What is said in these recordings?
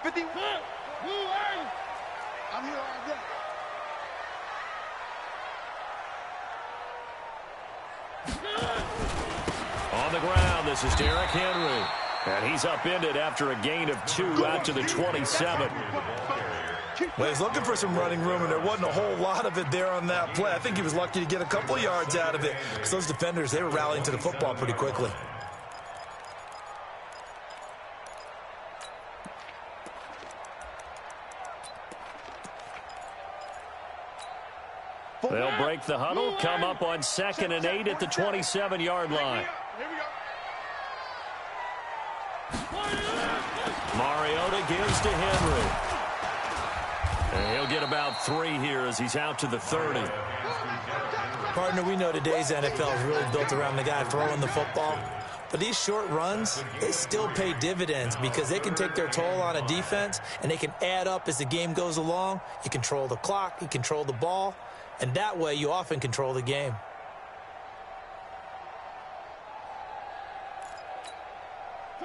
50. I'm here all day. On the ground, this is Derrick Henry. And he's upended after a gain of 2 out to the 27. Well, he's looking for some running room, and there wasn't a whole lot of it there on that play. I think he was lucky to get a couple yards out of it, because those defenders, they were rallying to the football pretty quickly. They'll break the huddle, come up on 2nd and 8 at the 27-yard line. Mariota gives to Henry. And he'll get about 3 here as he's out to the 30. Partner, we know today's NFL is really built around the guy throwing the football. But these short runs, they still pay dividends because they can take their toll on a defense, and they can add up as the game goes along. You control the clock, you control the ball, and that way you often control the game.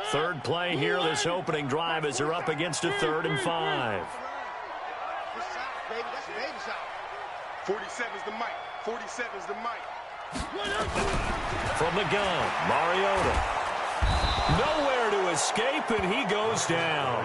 Third play here, this opening drive as they're up against a 3rd and 5. 47's the mic. 47's the mic. From the gun, Mariota. Nowhere to escape, and he goes down.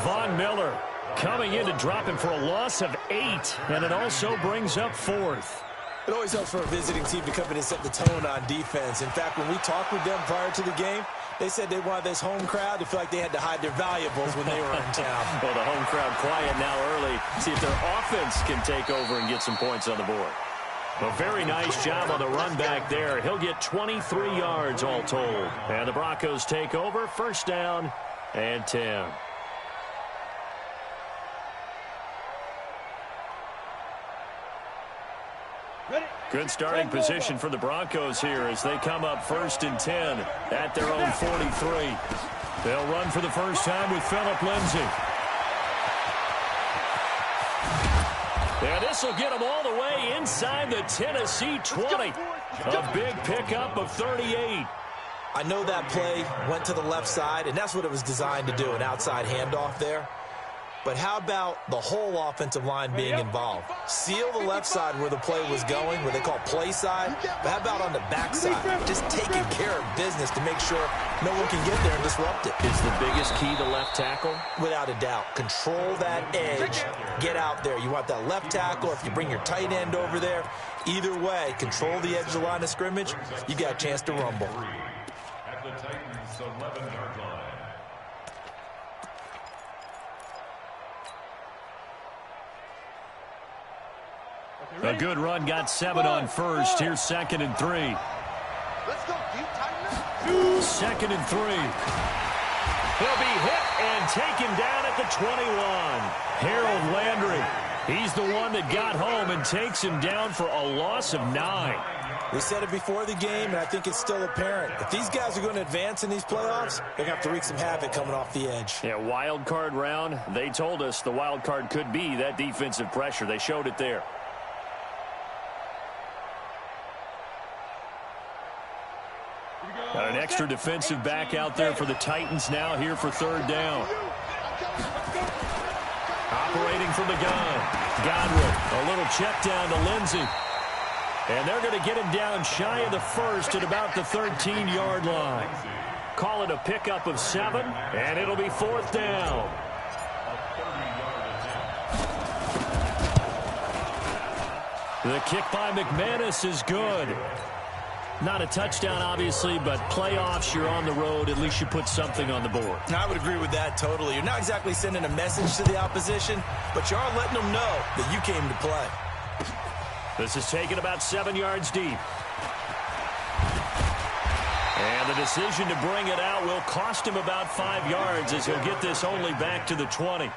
Von Miller coming in to drop him for a loss of 8, and it also brings up 4th. It always helps for a visiting team to come in and set the tone on defense. In fact, when we talked with them prior to the game, they said they wanted this home crowd to feel like they had to hide their valuables when they were in town. Well, the home crowd quiet now early. See if their offense can take over and get some points on the board. A very nice job on the run back there. He'll get 23 yards all told. And the Broncos take over, 1st down and 10. Good starting position for the Broncos here as they come up 1st and 10 at their own 43. They'll run for the first time with Phillip Lindsay. And this will get them all the way inside the Tennessee 20. A big pickup of 38. I know that play went to the left side, and that's what it was designed to do, an outside handoff there. But how about the whole offensive line being involved? Seal the left side where the play was going, where they call play side. But how about on the back side? Just taking care of business to make sure no one can get there and disrupt it. Is the biggest key the left tackle? Without a doubt. Control that edge. Get out there. You want that left tackle. If you bring your tight end over there, either way, control the edge of the line of scrimmage, you got a chance to rumble. At the Titans' 11-yard line. A good run, got 7 on 1st. Here's 2nd and 3. Let's go, deep tight. 2nd and 3. He'll be hit and taken down at the 21. Harold Landry. He's the one that got home and takes him down for a loss of 9. We said it before the game, and I think it's still apparent. If these guys are going to advance in these playoffs, they're going to have to wreak some havoc coming off the edge. Yeah, wild card round. They told us the wild card could be that defensive pressure. They showed it there. Got an extra defensive back out there for the Titans now here for 3rd down. Operating from the gun. Godwin, a little check down to Lindsay. And they're going to get him down shy of the 1st at about the 13-yard line. Call it a pickup of 7, and it'll be 4th down. The kick by McManus is good. Not a touchdown, obviously, but playoffs, you're on the road. At least you put something on the board. I would agree with that totally. You're not exactly sending a message to the opposition, but you are letting them know that you came to play. This is taken about 7 yards deep. And the decision to bring it out will cost him about 5 yards as he'll get this only back to the 20.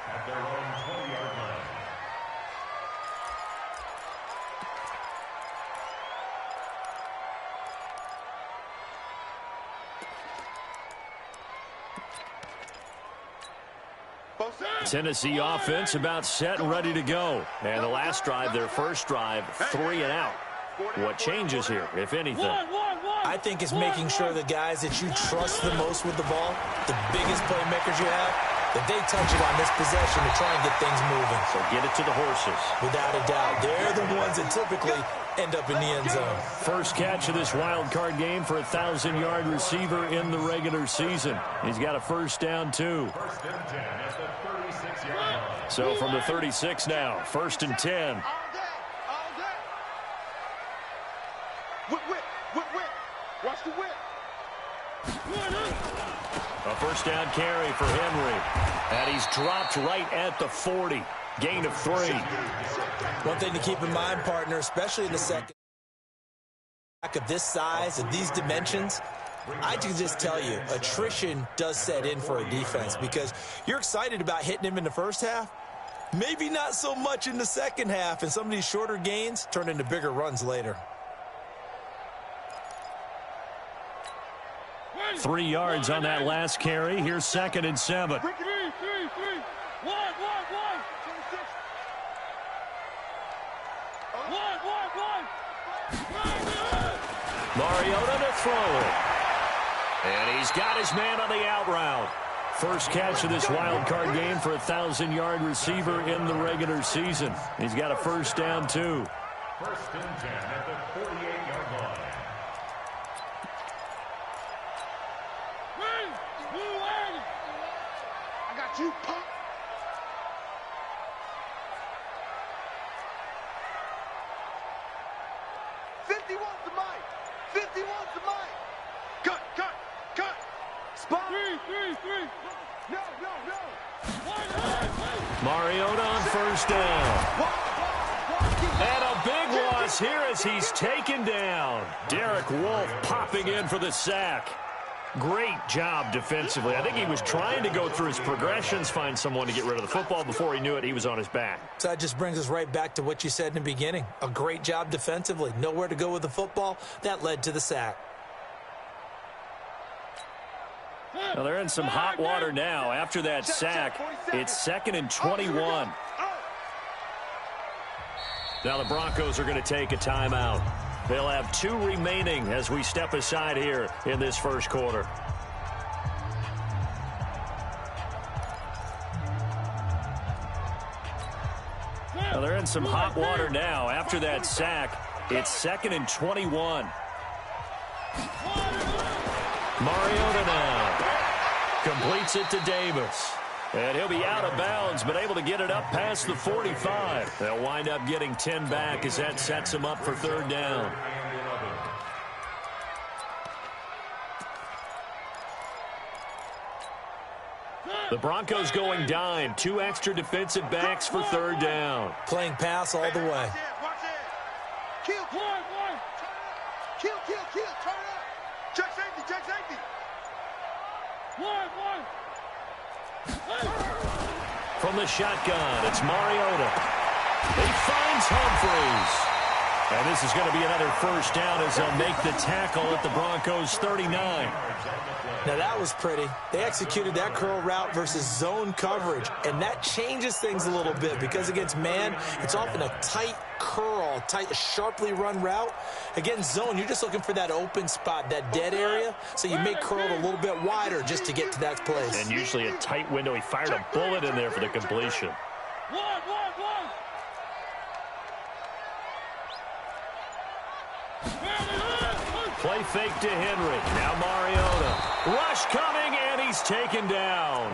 Tennessee offense about set and ready to go. And the last drive, their first drive, 3 and out. What changes here, if anything? I think it's making sure the guys that you trust the most with the ball, the biggest playmakers you have, that they touch it on this possession to try and get things moving. So get it to the horses. Without a doubt, they're the ones that typically end up in the end zone. First catch of this wild card game for a 1,000-yard receiver in the regular season. He's got a first down, too. First and 10 at the 36-yard line. So from the 36 now, first and 10. All day. Whip. Watch the whip. A first down carry for Henry. And he's dropped right at the 40. Gain of 3. One thing to keep in mind, partner, especially in the second half of this size, of these dimensions, I can just tell you, attrition does set in for a defense because you're excited about hitting him in the first half. Maybe not so much in the second half, and some of these shorter gains turn into bigger runs later. 3 yards on that last carry. Here's second and 7. One. Mariota to throw it. And he's got his man on the out route. First catch of this wild card game for a 1,000-yard receiver in the regular season. He's got a first down, too. First and 10 at the 48-yard line. I got you, punk. Cut. Spot. Three. No. Mariota on first down. And a big loss here as he's taken down. Derek Wolfe popping in for the sack. Great job defensively. I think he was trying to go through his progressions, find someone to get rid of the football. Before he knew it, he was on his back. So that just brings us right back to what you said in the beginning. A great job defensively. Nowhere to go with the football. That led to the sack. Well, they're in some hot water now. After that sack, it's second and 21. Now the Broncos are going to take a timeout. They'll have 2 remaining as we step aside here in this first quarter. Well, they're in some hot water now. After that sack, it's second and 21. Mariota now completes it to Davis. And he'll be out of bounds, but able to get it up past the 45. They'll wind up getting 10 back as that sets him up for third down. The Broncos going dime. 2 extra defensive backs for third down. Playing pass all the way. Watch it. Kill. Turn up. Check safety. From the shotgun, it's Mariota. He finds Humphries. And this is going to be another first down as they'll make the tackle at the Broncos' 39. Now that was pretty. They executed that curl route versus zone coverage, and that changes things a little bit because against man, it's often a tight curl, tight, sharply run route. Against zone, you're just looking for that open spot, that dead area, so you make curl a little bit wider just to get to that place. And usually a tight window. He fired a bullet in there for the completion. Play fake to Henry. Now Mariota. Rush coming, and he's taken down.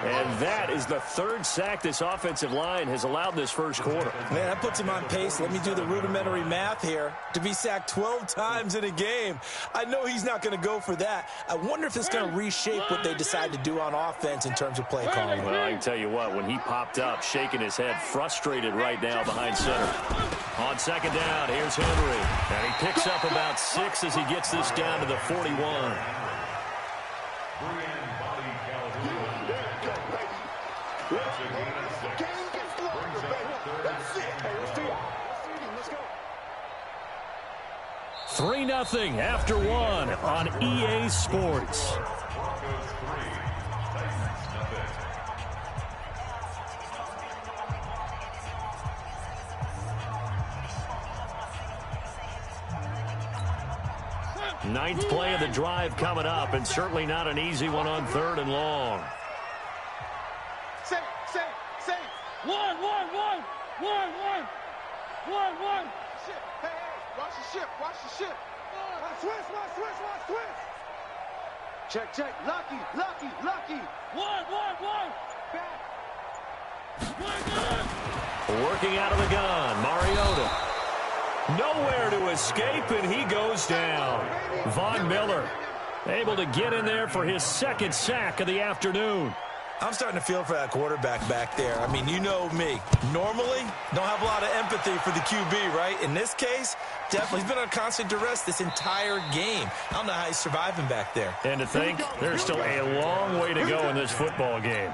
And that is the 3rd sack this offensive line has allowed this first quarter. Man, that puts him on pace. Let me do the rudimentary math here. To be sacked 12 times in a game, I know he's not going to go for that. I wonder if it's going to reshape what they decide to do on offense in terms of play calling. Well, I can tell you what, when he popped up, shaking his head, frustrated right now behind center. On second down, here's Henry. And he picks up about 6 as he gets this down to the 41. Let's go. 3-0 after 1 on EA Sports. Broncos 3, Titans nothing. Ninth play of the drive coming up, and certainly not an easy one on 3rd and long. One. Shit. Hey, watch the ship. Watch the ship. Watch twist. Check. Lucky. One. Back. Working out of the gun, Mariota. Nowhere to escape, and he goes down. Von Miller able to get in there for his second sack of the afternoon. I'm starting to feel for that quarterback back there. I mean, you know me. Normally, don't have a lot of empathy for the QB, right? In this case, definitely. He's been on constant duress this entire game. I don't know how he's surviving back there. And to think, there's still a long way to go in this football game.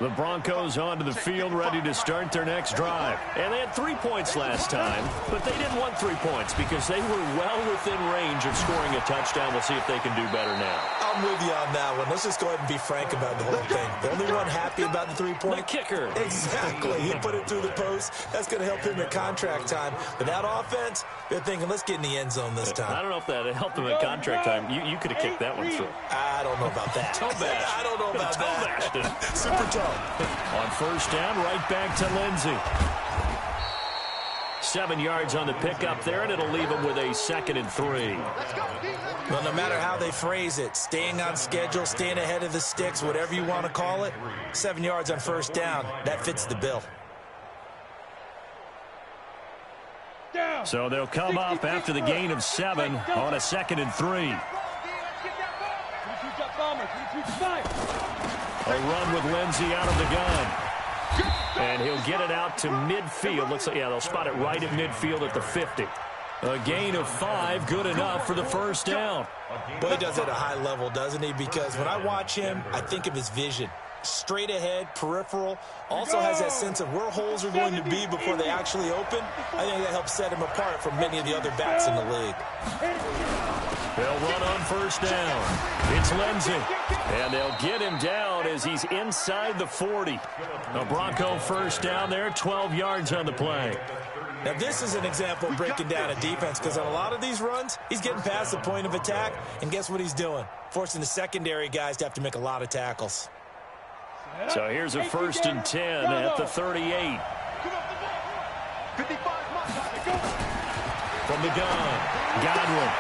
The Broncos onto the field, ready to start their next drive. And they had 3 points last time, but they didn't want 3 points because they were well within range of scoring a touchdown. We'll see if they can do better now. I'm with you on that one. Let's just go ahead and be frank about the whole thing. The only one happy about the 3-point? The kicker. Exactly. He put it through the post. That's going to help him at contract time. But that offense, they're thinking, let's get in the end zone this time. I don't know if that helped him at contract time. You could have kicked that one through. I don't know about that. Toe bash. I don't know about that. Super toe. On first down, right back to Lindsey. 7 yards on the pickup there, and it'll leave him with a 2nd and 3. Well, no matter how they phrase it, staying on schedule, staying ahead of the sticks, whatever you want to call it, 7 yards on first down, that fits the bill. So they'll come up after the gain of 7 on a 2nd and 3. A run with Lindsey out of the gun. And he'll get it out to midfield. Looks like, yeah, they'll spot it right at midfield at the 50. A gain of 5, good enough for the first down. Boy, he does it at a high level, doesn't he? Because when I watch him, I think of his vision. Straight ahead, peripheral, also has that sense of where holes are going to be before they actually open. I think that helps set him apart from many of the other backs in the league. They'll run on first down. It's Lindsey. And they'll get him down as he's inside the 40. A Bronco first down there, 12 yards on the play. Now, this is an example of breaking down a defense because on a lot of these runs, he's getting past the point of attack, and guess what he's doing? Forcing the secondary guys to have to make a lot of tackles. So here's a 1st and 10 at the 38. From the gun, Godwin.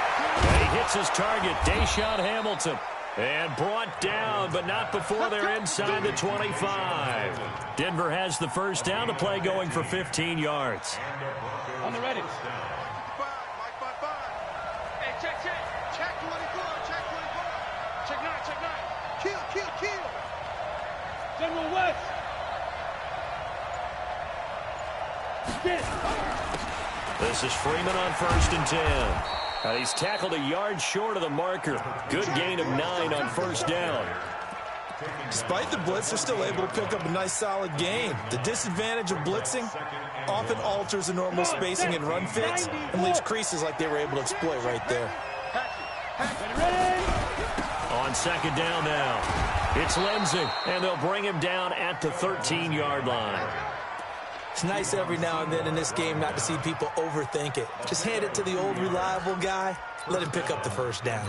And he hits his target, Deshaun Hamilton. And brought down, but not before they're inside the 25. Denver has the first down, the play going for 15 yards. On the ready. Hey, check. Check 24. Check 9. Kill. General West. This is Freeman on 1st and 10. He's tackled a yard short of the marker. Good gain of 9 on first down. Despite the blitz, they're still able to pick up a nice, solid gain. The disadvantage of blitzing often alters the normal spacing and run fits and leaves creases like they were able to exploit right there. On 2nd down now, it's Lindsey, and they'll bring him down at the 13-yard line. It's nice every now and then in this game not to see people overthink it. Just hand it to the old reliable guy. Let him pick up the first down.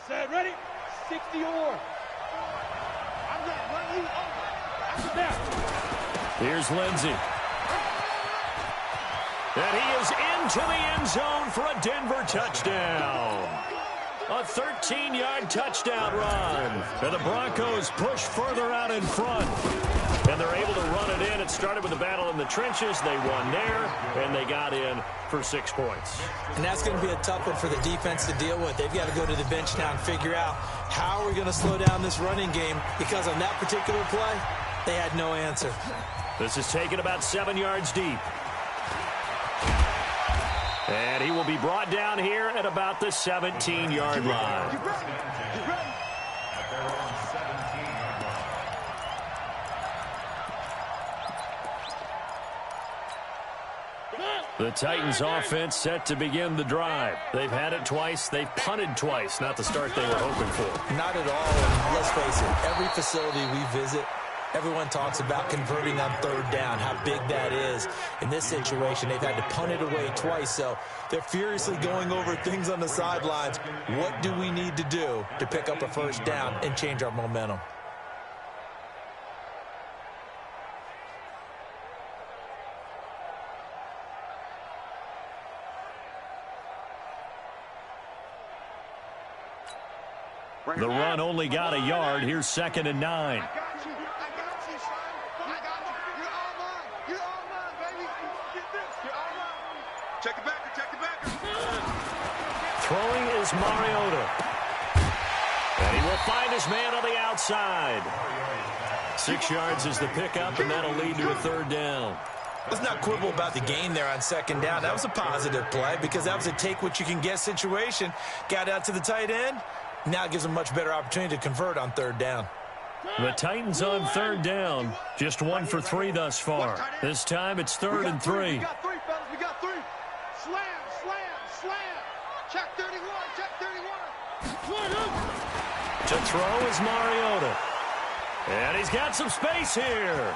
Set, ready? 60 or. I'm going to run you over. After that. Here's Lindsey. And he is into the end zone for a Denver touchdown. A 13-yard touchdown run. And the Broncos push further out in front. And they're able to run it in. It started with a battle in the trenches. They won there, and they got in for 6 points. And that's going to be a tough one for the defense to deal with. They've got to go to the bench now and figure out how we're going to slow down this running game, because on that particular play, they had no answer. This is taken about 7 yards deep. And he will be brought down here at about the 17-yard line. Get ready. The Titans offense set to begin the drive. They've had it twice. They've punted twice. Not the start they were hoping for. Not at all. And let's face it, every facility we visit, Everyone talks about converting on third down, how big that is. In this situation, they've had to punt it away twice, so they're furiously going over things on the sidelines. What do we need to do to pick up a first down and change our momentum? The run only got a yard. Here's 2nd and 9. I got you, son. I got you. You're all mine. You're all mine, baby. Get this. You're all mine. Check it back. Check it back. Throwing is Mariota. And he will find his man on the outside. 6 yards is the pickup, and that'll lead to a third down. Let's not quibble about the gain there on 2nd down. That was a positive play because that was a take-what-you-can-get situation. Got out to the tight end. Now it gives them a much better opportunity to convert on third down. The Titans on third down. Just 1 for 3 thus far. This time it's 3rd and 3. We got 3, fellas. We got 3. Slam, slam, slam. Check 31, check 31. To throw is Mariota. And he's got some space here.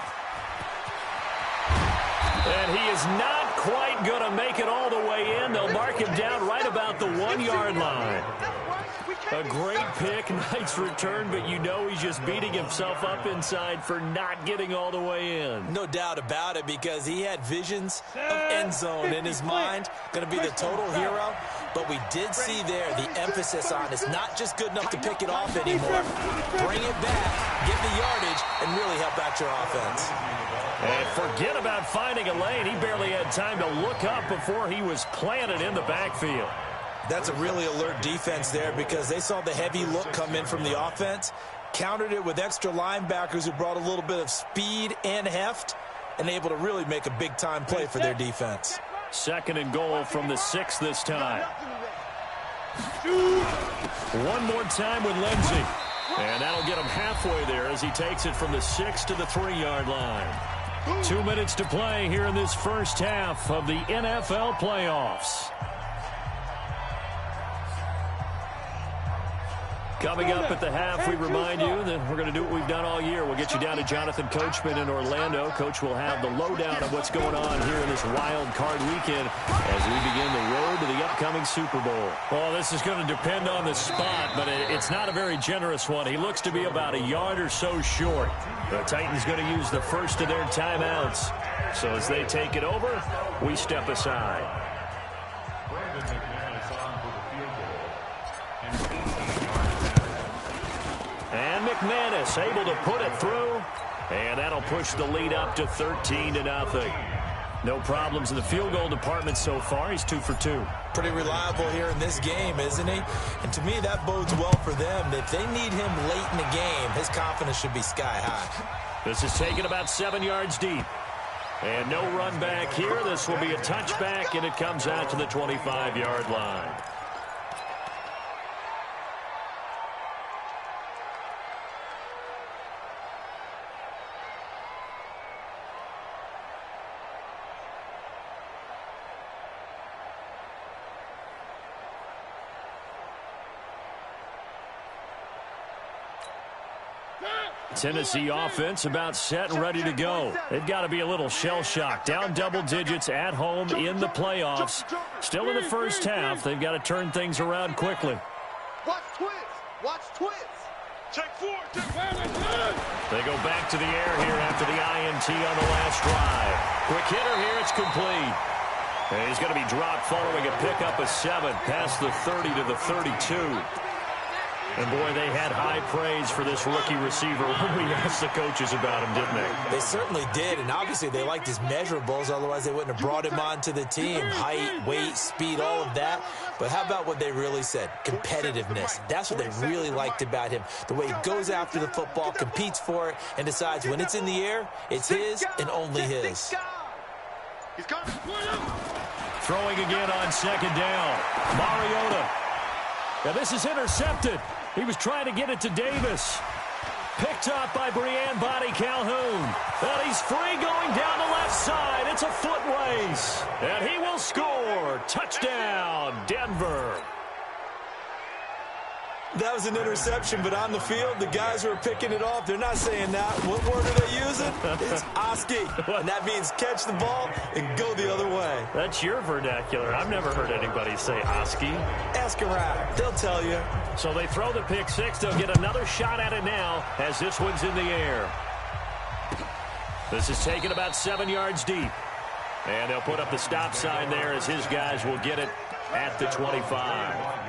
And he is not quite going to make it all the way in. They'll mark him down right about the 1-yard line. A great pick, nice return, but you know he's just beating himself up inside for not getting all the way in. No doubt about it, because he had visions of end zone in his mind. Going to be the total hero. But we did see there the emphasis on it's not just good enough to pick it off anymore. Bring it back, get the yardage, and really help out your offense. And forget about finding a lane. He barely had time to look up before he was planted in the backfield. That's a really alert defense there because they saw the heavy look come in from the offense, countered it with extra linebackers who brought a little bit of speed and heft, and able to really make a big-time play for their defense. 2nd and goal from the 6 this time. One more time with Lindsey. And that'll get him halfway there as he takes it from the 6 to the 3-yard line. 2 minutes to play here in this first half of the NFL playoffs. Coming up at the half, we remind you that we're going to do what we've done all year. We'll get you down to Jonathan Coachman in Orlando. Coach will have the lowdown of what's going on here in this wild card weekend as we begin the road to the upcoming Super Bowl. Well, this is going to depend on the spot, but it's not a very generous one. He looks to be about a yard or so short. The Titans going to use the first of their timeouts. So as they take it over, we step aside. And McManus able to put it through, and that'll push the lead up to 13-0. No problems in the field goal department so far. He's 2 for 2. Pretty reliable here in this game, isn't he? And to me, that bodes well for them. If they need him late in the game, his confidence should be sky high. This is taken about 7 yards deep. And no run back here. This will be a touchback, and it comes out to the 25-yard line. Tennessee offense about set and ready to go. They've got to be a little shell-shocked. Down double digits at home in the playoffs. Still in the first half. They've got to turn things around quickly. Watch twist. Watch twist. Check 4. Check 4. They go back to the air here after the INT on the last drive. Quick hitter here. It's complete. And he's going to be dropped following a pickup of 7 past the 30 to the 32. And, boy, they had high praise for this rookie receiver when we asked the coaches about him, didn't they? They certainly did, and obviously they liked his measurables. Otherwise, they wouldn't have brought him onto the team. Height, weight, speed, all of that. But how about what they really said? Competitiveness. That's what they really liked about him. The way he goes after the football, competes for it, and decides when it's in the air, it's his and only his. Throwing again on 2nd down. Mariota. Now, this is intercepted. He was trying to get it to Davis. Picked up by Breanne Body Calhoun. And he's free going down the left side. It's a foot race. And he will score. Touchdown, Denver. That was an interception, but on the field, the guys who are picking it off, they're not saying that. What word are they using? It's Oski, and that means catch the ball and go the other way. That's your vernacular. I've never heard anybody say Oski. Ask around. They'll tell you. So they throw the pick six. They'll get another shot at it now as this one's in the air. This is taken about 7 yards deep. And they'll put up the stop sign there as his guys will get it at the 25.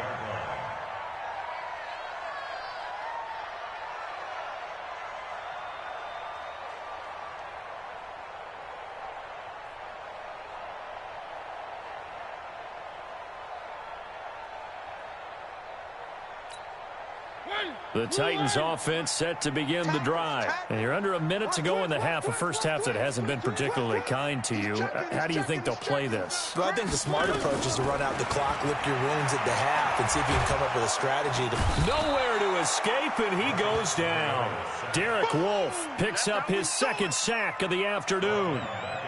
The Titans offense set to begin the drive. And you're under a minute to go in the half, a first half that hasn't been particularly kind to you. How do you think they'll play this? Well, I think the smart approach is to run out the clock, lick your wounds at the half, and see if you can come up with a strategy to... Nowhere to escape, and he goes down. Derek Wolfe picks up his second sack of the afternoon.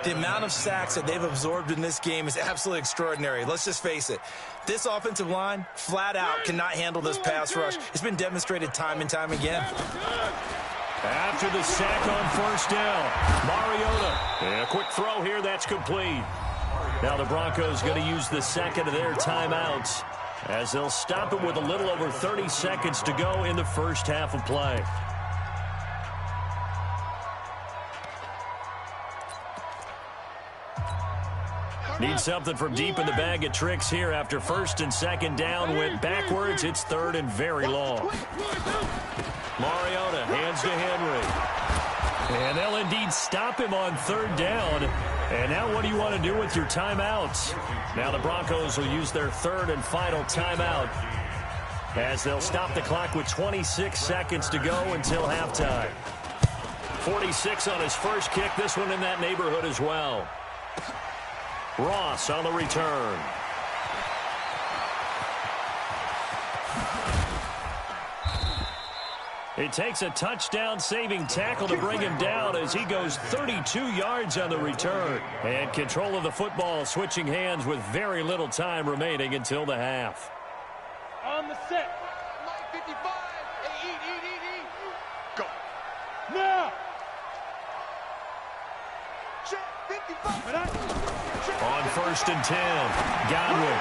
The amount of sacks that they've absorbed in this game is absolutely extraordinary. Let's just face it. This offensive line, flat out, cannot handle this pass rush. It's been demonstrated time and time again. After the sack on first down, Mariota. And a quick throw here, that's complete. Now the Broncos going to use the second of their timeouts as they'll stop it with a little over 30 seconds to go in the first half of play. Need something from deep in the bag of tricks here after first and second down went backwards. It's third and very long. Mariota hands to Henry. And they'll indeed stop him on third down. And now what do you want to do with your timeouts? Now the Broncos will use their third and final timeout as they'll stop the clock with 26 seconds to go until halftime. 46 on his first kick. This one in that neighborhood as well. Ross on the return. It takes a touchdown-saving tackle to bring him down as he goes 32 yards on the return. And control of the football switching hands with very little time remaining until the half. On the set. 55. Hey, eat. Go. Now. Check 55. On first and 10, Godwin.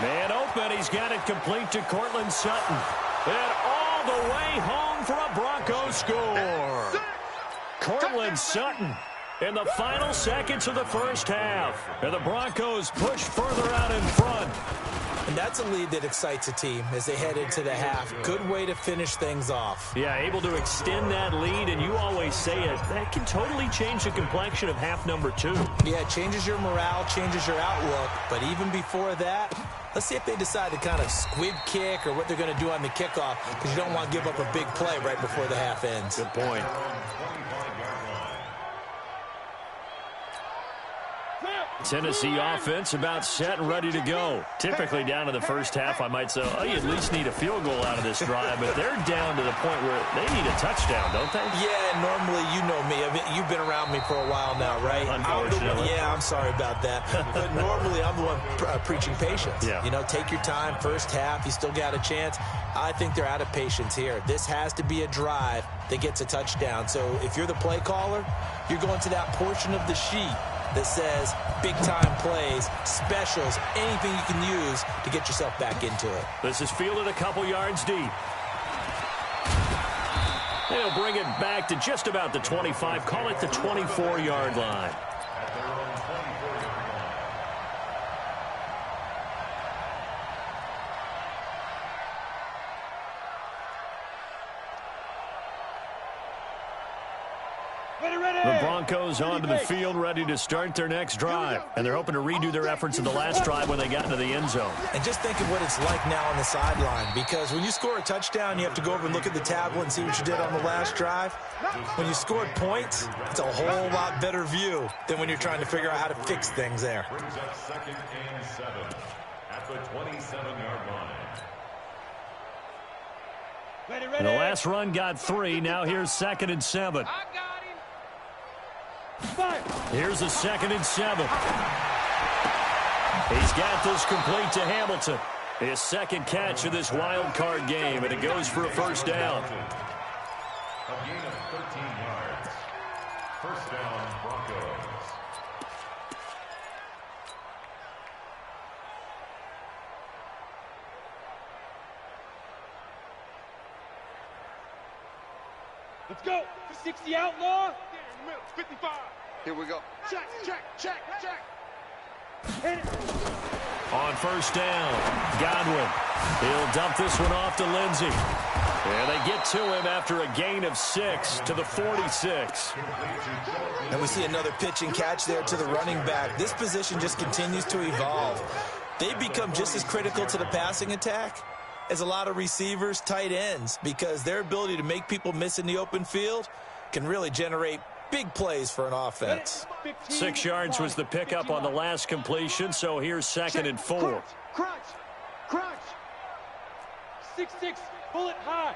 Man open, he's got it complete to Cortland Sutton. And all the way home for a Broncos score. Cortland Sutton in the final seconds of the first half. And the Broncos push further out in front. And that's a lead that excites a team as they head into the half. Good way to finish things off. Yeah, able to extend that lead, and you always say it, that can totally change the complexion of half number 2. Yeah, it changes your morale, changes your outlook. But even before that, let's see if they decide to kind of squib kick or what they're going to do on the kickoff, because you don't want to give up a big play right before the half ends. Good point. Tennessee offense about set and ready to go. Typically down to the first half, I might say, oh, you at least need a field goal out of this drive, but they're down to the point where they need a touchdown, don't they? Yeah, normally, you know me. I mean, you've been around me for a while now, right? Unfortunately. I'm sorry about that. But normally, I'm the one preaching patience. Yeah. You know, take your time, first half, you still got a chance. I think they're out of patience here. This has to be a drive that gets a touchdown. So if you're the play caller, you're going to that portion of the sheet that says big-time plays, specials, anything you can use to get yourself back into it. This is fielded a couple yards deep. They'll bring it back to just about the 25, call it the 24-yard line. The Broncos onto the field, ready to start their next drive. And they're hoping to redo their efforts in the last drive when they got into the end zone. And just think of what it's like now on the sideline, because when you score a touchdown, you have to go over and look at the tablet and see what you did on the last drive. When you scored points, it's a whole lot better view than when you're trying to figure out how to fix things there. Brings up 2nd and 7 at the 27-yard line. And the last run got 3. Now here's 2nd and 7. Here's a 2nd and 7. He's got this complete to Hamilton. His second catch of this wild card game, and it goes for a first down. A gain of 13 yards. First down, Broncos. Let's go. 60 outlaw. 55. Here we go. Check. Hit it. On first down, Godwin. He'll dump this one off to Lindsey. And they get to him after a gain of 6 to the 46. And we see another pitch and catch there to the running back. This position just continues to evolve. They become just as critical to the passing attack as a lot of receivers, tight ends, because their ability to make people miss in the open field can really generate big plays for an offense. 6 yards was the pickup on the last completion, so here's 2nd and 4. Crunch. 6-6, bullet high.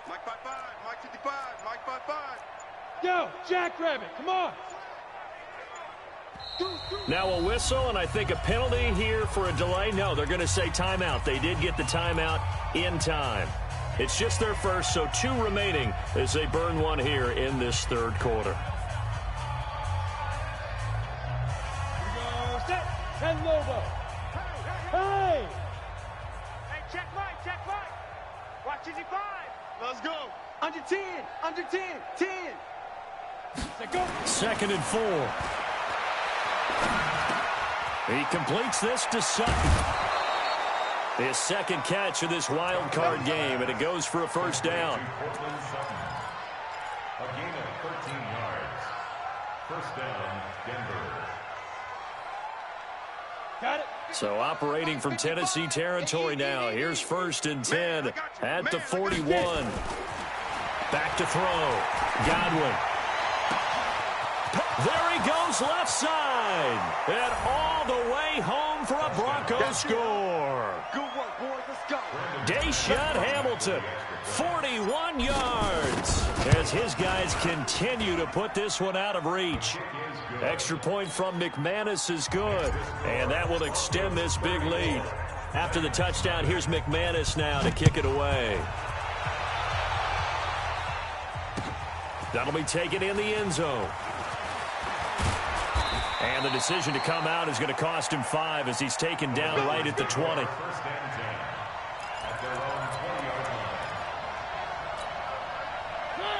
Mike 55, Mike 55, Mike 55. Go, Jackrabbit, come on. Now a whistle, and I think a penalty here for a delay. No, they're going to say timeout. They did get the timeout in time. It's just their first, so 2 remaining as they burn one here in this third quarter. Set, 10 Lobo. Hey! Hey, check Mike. Watch his 5. Let's go. Under 10, 10. Set, go. 2nd and 4. He completes this to Sutton. His second catch of this wild card game, and it goes for a first down. A gain of 13 yards. First down, Denver. Got it. So operating from Tennessee territory now. Here's 1st and 10 at the 41. Back to throw. Godwin. There he goes left side. And all the way home for a Broncos score. Good work, boys. Let's go. Deshaun Hamilton, 41 yards. As his guys continue to put this one out of reach. Extra point from McManus is good. And that will extend this big lead. After the touchdown, here's McManus now to kick it away. That'll be taken in the end zone. And the decision to come out is going to cost him 5 as he's taken down right at the 20. First and 10 at their own 20-yard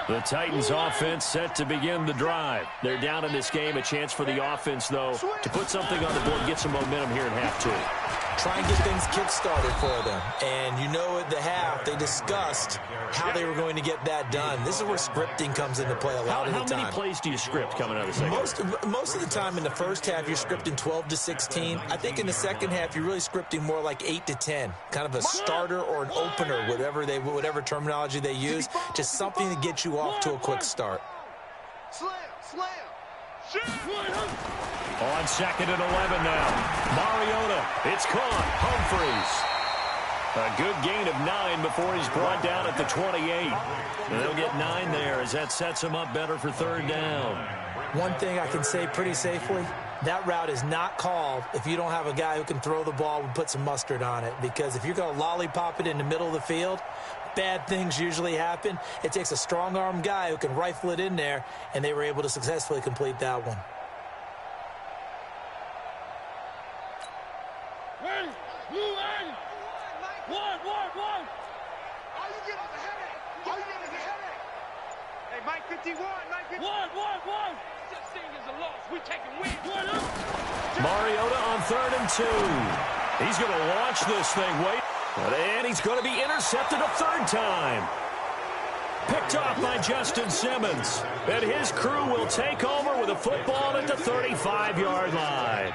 line. The Titans offense set to begin the drive. They're down in this game. A chance for the offense, though, to put something on the board, get some momentum here in half 2. Try and get things kick-started for them. And you know at the half, they discussed how they were going to get that done. This is where scripting comes into play a lot of the time. How many plays do you script coming out of the second? Most of the time in the first half, you're scripting 12 to 16. I think in the second half, you're really scripting more like 8 to 10. Kind of a starter or an opener, whatever terminology they use. Just something to get you off to a quick start. Slam. On 2nd and 11 now. Mariota, it's caught. Humphreys. A good gain of 9 before he's brought down at the 28. And they'll get 9 there as that sets him up better for 3rd down. One thing I can say pretty safely, that route is not called if you don't have a guy who can throw the ball and put some mustard on it. Because if you're going to lollipop it in the middle of the field, bad things usually happen. It takes a strong-arm guy who can rifle it in there, and they were able to successfully complete that one. Ready, blue end. One. All you get is a headache. Hey, Mike 51, Mike 51. One. Such thing as a loss. We taking wins. Mariota on 3rd and 2. He's going to launch this thing. And he's going to be intercepted a 3rd time. Picked off by Justin Simmons. And his crew will take over with a football at the 35-yard line.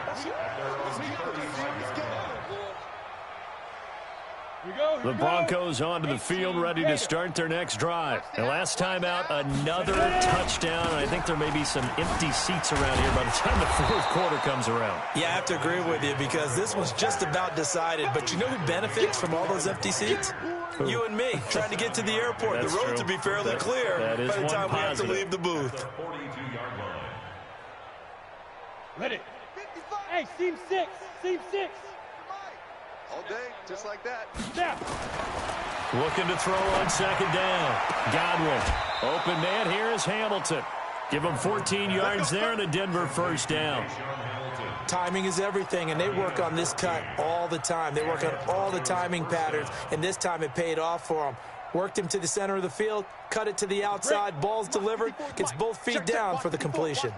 The Broncos onto the field, ready to start their next drive. And last time out, another touchdown. And I think there may be some empty seats around here by the time the 4th quarter comes around. Yeah, I have to agree with you because this one's just about decided. But you know who benefits from all those empty seats? You and me, trying to get to the airport. That's the roads true. will be fairly clear that is by the time we have to positive. leave the booth. 42-yard line. Ready. Hey, seam 6. Seam 6. All day, just like that. Now. Looking to throw on second down. Godwin. Open man here is Hamilton. Give him 14 yards there and a Denver first down. Timing is everything, and they work on this cut all the time. They work on all the timing patterns, and this time it paid off for them. Worked him to the center of the field, cut it to the outside, ball's delivered, gets both feet down for the completion.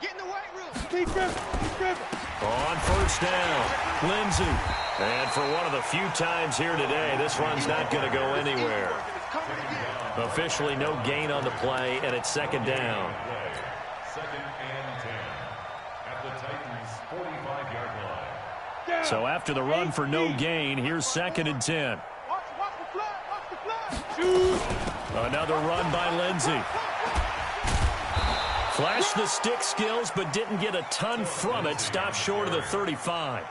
Get in the weight room. Keep dribbling. On first down, Lindsey. And for one of the few times here today, this run's not going to go anywhere. Officially no gain on the play, and it's second down. Second and 10 at the Titans' 45-yard line. So after the run for no gain, here's second and 10. Watch the flag. Watch the flag. Shoot. Another run by Lindsey. Flashed the stick skills, but didn't get a ton from it. Stopped short of the 35.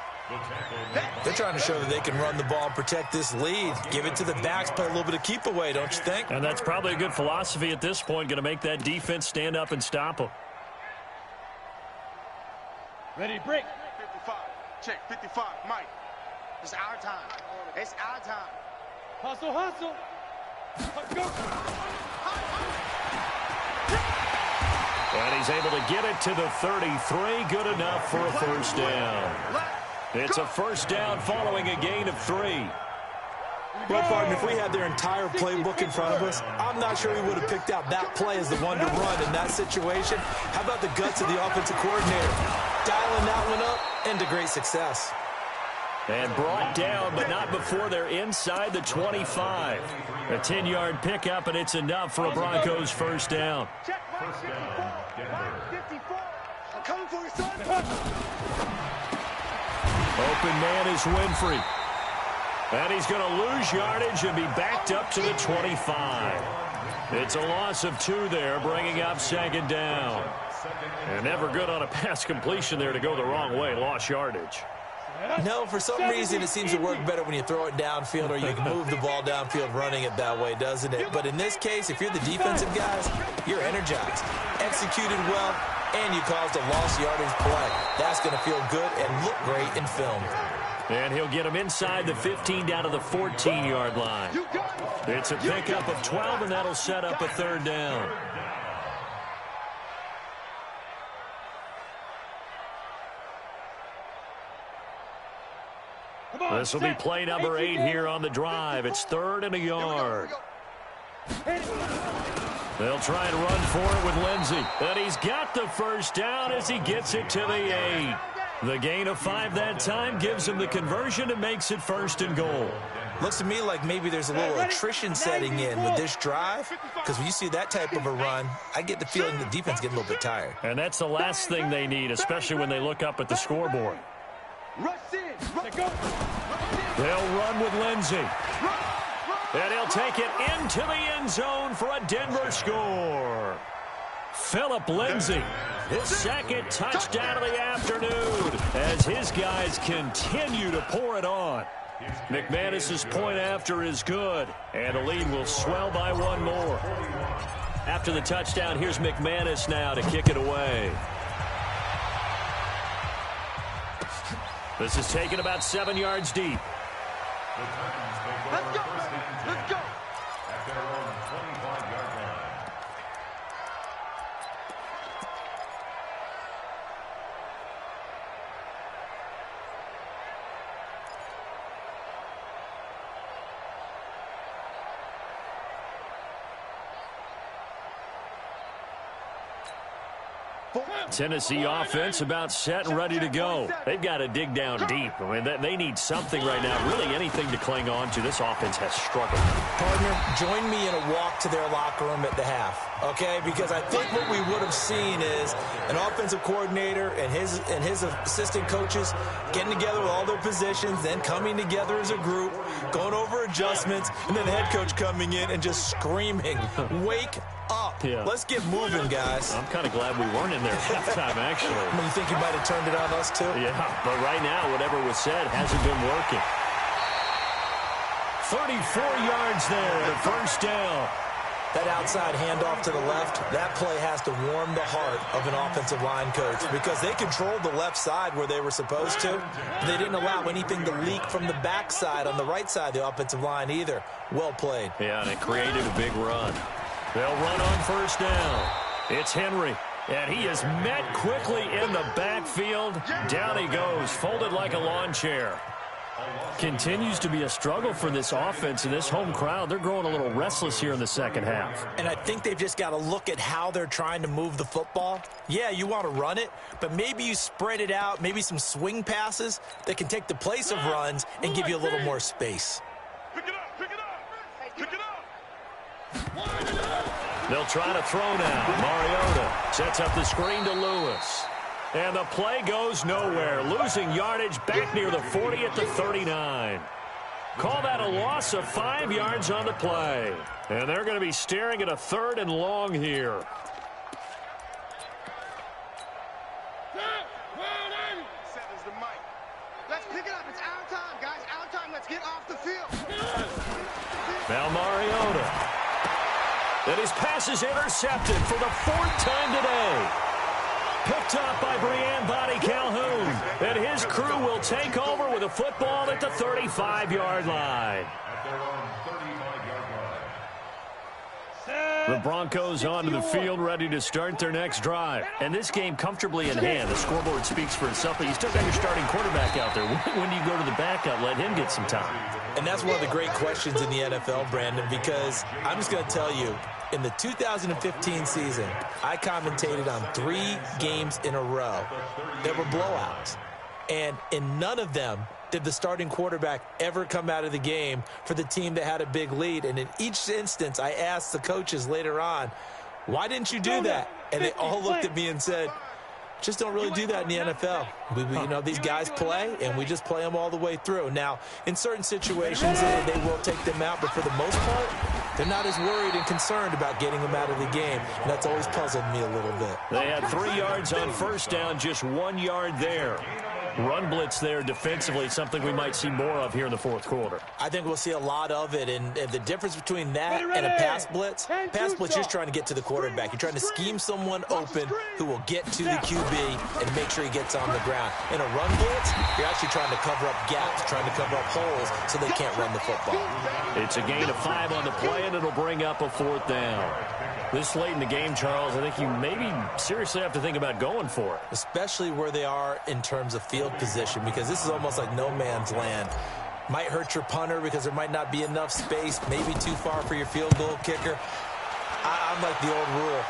They're trying to show that they can run the ball and protect this lead. Give it to the backs, play a little bit of keep away, don't you think? And that's probably a good philosophy at this point, going to make that defense stand up and stop them. Ready to break. 55. Check 55. Mike. It's our time. It's our time. Hustle. Let's go. And he's able to get it to the 33. Good enough for a first down. It's a first down following a gain of 3. Well, partner, if we had their entire playbook in front of us, I'm not sure we would have picked out that play as the one to run in that situation. How about the guts of the offensive coordinator? Dialing that one up into great success. And brought down, but not before they're inside the 25. A 10-yard pickup, and it's enough for a Broncos first down. Check Mike 54. Mike 54. I'm coming for you, son. Open man is Winfrey. And he's going to lose yardage and be backed up to the 25. It's a loss of 2 there, bringing up second down. And never good on a pass completion there to go the wrong way. Lost yardage. No, for some reason, it seems to work better when you throw it downfield or you can move the ball downfield running it that way, doesn't it? But in this case, if you're the defensive guys, you're energized, executed well, and you caused a lost yardage play. That's going to feel good and look great in film. And he'll get him inside the 15 down to the 14-yard line. It's a pickup of 12, and that'll set up a third down. This will be play number 8 here on the drive. It's 3rd and a yard. They'll try and run for it with Lindsey. And he's got the first down as he gets it to the 8. The gain of 5 that time gives him the conversion and makes it 1st and goal. Looks to me like maybe there's a little attrition setting in with this drive, because when you see that type of a run, I get the feeling the defense getting a little bit tired. And that's the last thing they need, especially when they look up at the scoreboard. They'll run with Lindsey. And he'll take it into the end zone for a Denver score. Phillip Lindsey, his second touchdown of the afternoon as his guys continue to pour it on. McManus's point after is good, and the lead will swell by 1 more. After the touchdown, here's McManus now to kick it away. This is taken about 7 yards deep. Let's go. Let's go. At their own 25-yard line. Tennessee offense about set and ready to go. They've got to dig down deep. I mean, they need something right now, really anything to cling on to. This offense has struggled. Partner, join me in a walk to their locker room at the half, okay? Because I think what we would have seen is an offensive coordinator and his assistant coaches getting together with all their positions, then coming together as a group, going over adjustments, and then the head coach coming in and just screaming, wake up. Yeah. Let's get moving, guys. I'm kind of glad we weren't in there at halftime, actually. You think you might have turned it on us, too? Yeah, but right now, whatever was said hasn't been working. 34 yards there, the first down. That outside handoff to the left, that play has to warm the heart of an offensive line coach because they controlled the left side where they were supposed to. They didn't allow anything to leak from the backside on the right side of the offensive line either. Well played. Yeah, and it created a big run. They'll run on first down. It's Henry. And he is met quickly in the backfield. Down he goes, folded like a lawn chair. Continues to be a struggle for this offense and this home crowd. They're growing a little restless here in the second half. And I think they've just got to look at how they're trying to move the football. Yeah, you want to run it, but maybe you spread it out, maybe some swing passes that can take the place of runs and give you a little more space. Pick it up, pick it up, pick it up. They'll try to throw now. Mariota sets up the screen to Lewis. And the play goes nowhere. Losing yardage back near the 40 at the 39. Call that a loss of 5 yards on the play. And they're going to be staring at a 3rd and long here. Settles the mic. Let's pick it up. It's our time, guys. Our time. Let's get off the field. Now Mariota. And his pass is intercepted for the 4th time today. Picked up by Brian Body Calhoun. And his crew will take over with a football at the 35-yard line. The Broncos onto the field, ready to start their next drive. And this game comfortably in hand. The scoreboard speaks for itself, but you still got your starting quarterback out there. When do you go to the backup? Let him get some time. And that's one of the great questions in the NFL, Brandon, because I'm just going to tell you, in the 2015 season, I commentated on 3 games in a row that were blowouts. And in none of them did the starting quarterback ever come out of the game for the team that had a big lead. And in each instance, I asked the coaches later on, why didn't you do that? And they all looked at me and said, just don't really do that in the NFL. You know, these guys play, and we just play them all the way through. Now, in certain situations, they will take them out, but for the most part, they're not as worried and concerned about getting them out of the game, and that's always puzzled me a little bit. They had 3 yards on first down, just 1 yard there. Run blitz there defensively, something we might see more of here in the 4th quarter. I think we'll see a lot of it, and the difference between that and a pass blitz, you're trying to get to the quarterback. You're trying to scheme someone open who will get to the QB and make sure he gets on the ground. In a run blitz, you're actually trying to cover up gaps, trying to cover up holes so they can't run the football. It's a gain of 5 on the play, and it'll bring up a 4th down. This late in the game, Charles, I think you maybe seriously have to think about going for it. Especially where they are in terms of field position, because this is almost like no man's land. Might hurt your punter because there might not be enough space, maybe too far for your field goal kicker. I'm like the old rule.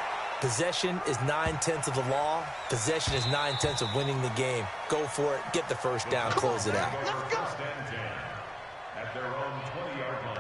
Possession is 9/10 of the law. Possession is 9/10 of winning the game. Go for it. Get the first down. Close it out. At their own 20-yard line.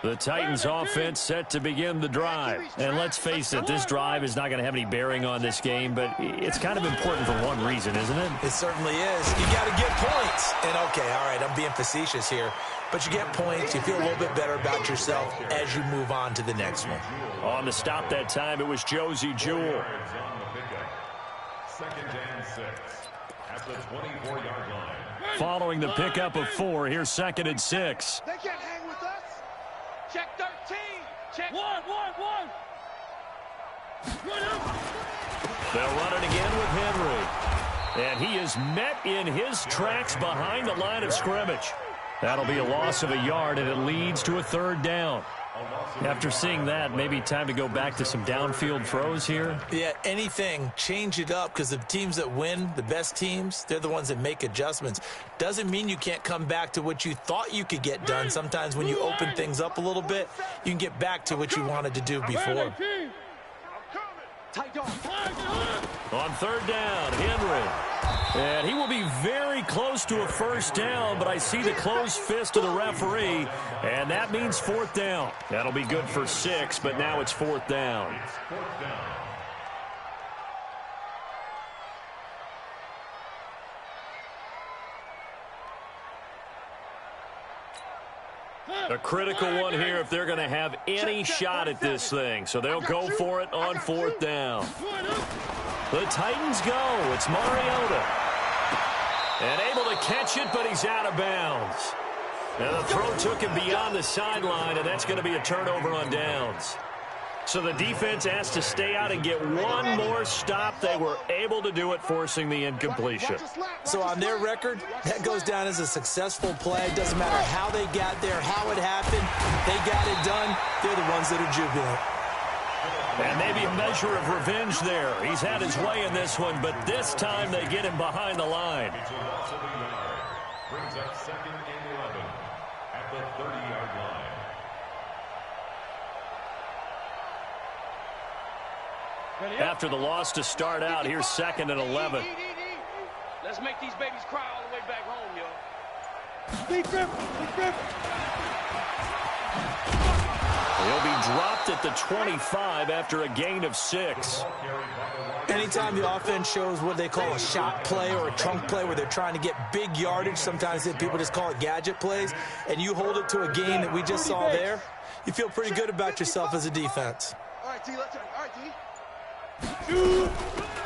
The Titans offense set to begin the drive. And let's face it, this drive is not going to have any bearing on this game, but it's kind of important for one reason, isn't it? It certainly is. You got to get points. And okay, all right, I'm being facetious here, but you get points, you feel a little bit better about yourself as you move on to the next one. On the stop that time, it was Josie Jewell. Second and 6 at the 24-yard line. Following the pickup of 4, here's 2nd and 6. They can't hang with us. Check 13. Check. One. They'll run it again with Henry. And he is met in his tracks behind the line of scrimmage. That'll be a loss of a yard, and it leads to a 3rd down. After seeing that, maybe time to go back to some downfield throws here. Yeah, anything, change it up, because the teams that win, the best teams, they're the ones that make adjustments. Doesn't mean you can't come back to what you thought you could get done. Sometimes when you open things up a little bit, you can get back to what you wanted to do before. On 3rd down, Henry. And he will be very close to a first down, but I see the closed fist of the referee, and that means 4th down. That'll be good for 6, but now it's 4th down. A critical one here if they're going to have any shot at this thing. So they'll go for it on 4th down. The Titans go. It's Mariota. And able to catch it, but he's out of bounds. And the throw took him beyond the sideline, and that's going to be a turnover on downs. So the defense asked to stay out and get one more stop. They were able to do it, forcing the incompletion. So on their record, that goes down as a successful play. It doesn't matter how they got there, how it happened. They got it done. They're the ones that are jubilant. And maybe a measure of revenge there. He's had his way in this one, but this time they get him behind the line. Brings up 2nd and 11 at the 30-yard line. After the loss to start out, here's 2nd and 11. Let's make these babies cry all the way back home, yo. He'll be dropped at the 25 after a gain of 6. Anytime the offense shows what they call a shot play or a trunk play where they're trying to get big yardage, sometimes people just call it gadget plays, and you hold it to a gain that we just saw there, you feel pretty good about yourself as a defense. All right, T, let's turn. All right, T.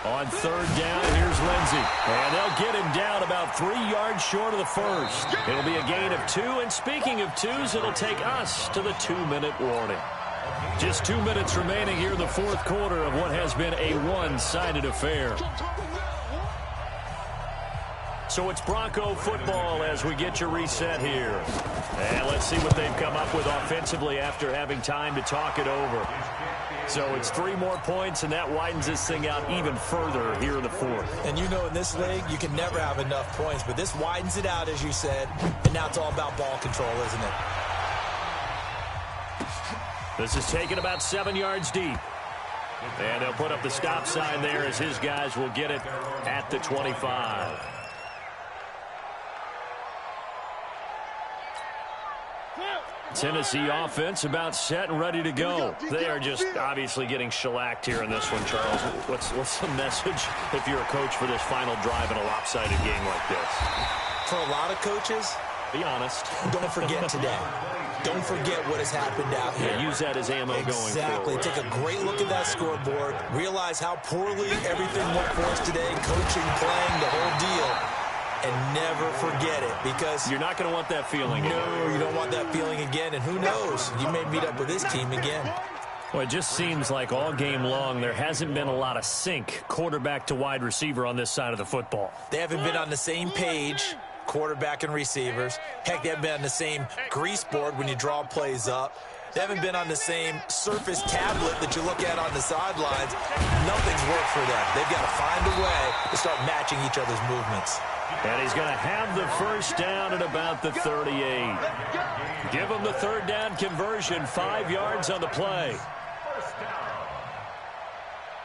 On 3rd down, here's Lindsey. And they'll get him down about 3 yards short of the first. It'll be a gain of 2. And speaking of 2s, it'll take us to the 2-minute warning. Just 2 minutes remaining here in the 4th quarter of what has been a one-sided affair. So it's Bronco football as we get your reset here. And let's see what they've come up with offensively after having time to talk it over. So it's 3 more points, and that widens this thing out even further here in the 4th. And you know in this league, you can never have enough points, but this widens it out, as you said, and now it's all about ball control, isn't it? This is taken about 7 yards deep. And they'll put up the stop sign there as his guys will get it at the 25. Tennessee offense about set and ready to go. They are just obviously getting shellacked here in this one, Charles. What's the message if you're a coach for this final drive in a lopsided game like this? For a lot of coaches, be honest. Don't forget today. Don't forget what has happened out here. Yeah, use that as ammo going forward. Exactly. Take a great look at that scoreboard. Realize how poorly everything went for us today. Coaching, playing, the whole deal. And never forget it, because you're not going to want that feeling again. No, you don't want that feeling again. And who knows? You may meet up with this team again. Well, it just seems like all game long there hasn't been a lot of sync quarterback to wide receiver on this side of the football. They haven't been on the same page, quarterback and receivers. Heck, they haven't been on the same grease board when you draw plays up. They haven't been on the same Surface tablet that you look at on the sidelines. Nothing's worked for them. They've got to find a way to start matching each other's movements. And he's going to have the first down at about the 38. Give him the 3rd down conversion, 5 yards on the play. First down.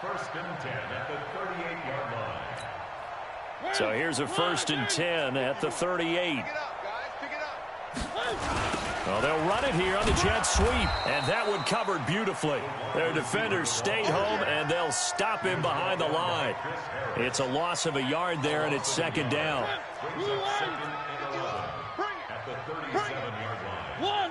1st and 10 at the 38-yard line. So here's a 1st and 10 at the 38. Well, they'll run it here on the jet sweep, and that one covered beautifully. Their defenders stayed home, and they'll stop him behind the line. It's a loss of a yard there, and it's 2nd down. At the 37-yard line. One.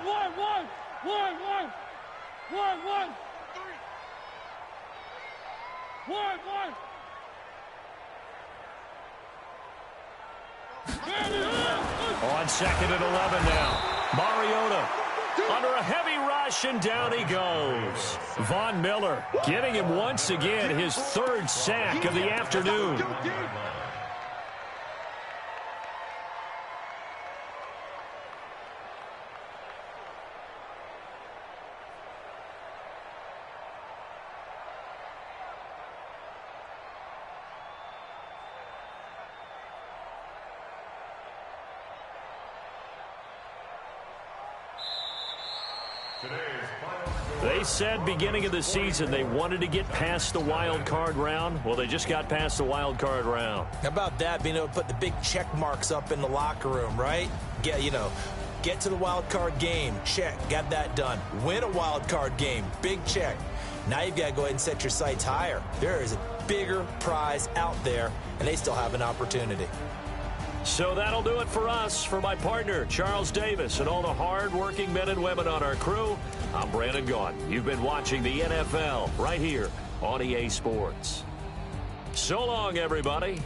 On 2nd and 11 now. Mariota under a heavy rush, and down he goes. Von Miller getting him once again his 3rd sack of the afternoon. They said beginning of the season they wanted to get past the wild card round. Well, they just got past the wild card round. How about that, being able to put the big check marks up in the locker room, right? Get to the wild card game, check, got that done. Win a wild card game, big check. Now you've got to go ahead and set your sights higher. There is a bigger prize out there, and they still have an opportunity. So that'll do it for us. For my partner, Charles Davis, and all the hard-working men and women on our crew, I'm Brandon Gaughan. You've been watching the NFL right here on EA Sports. So long, everybody.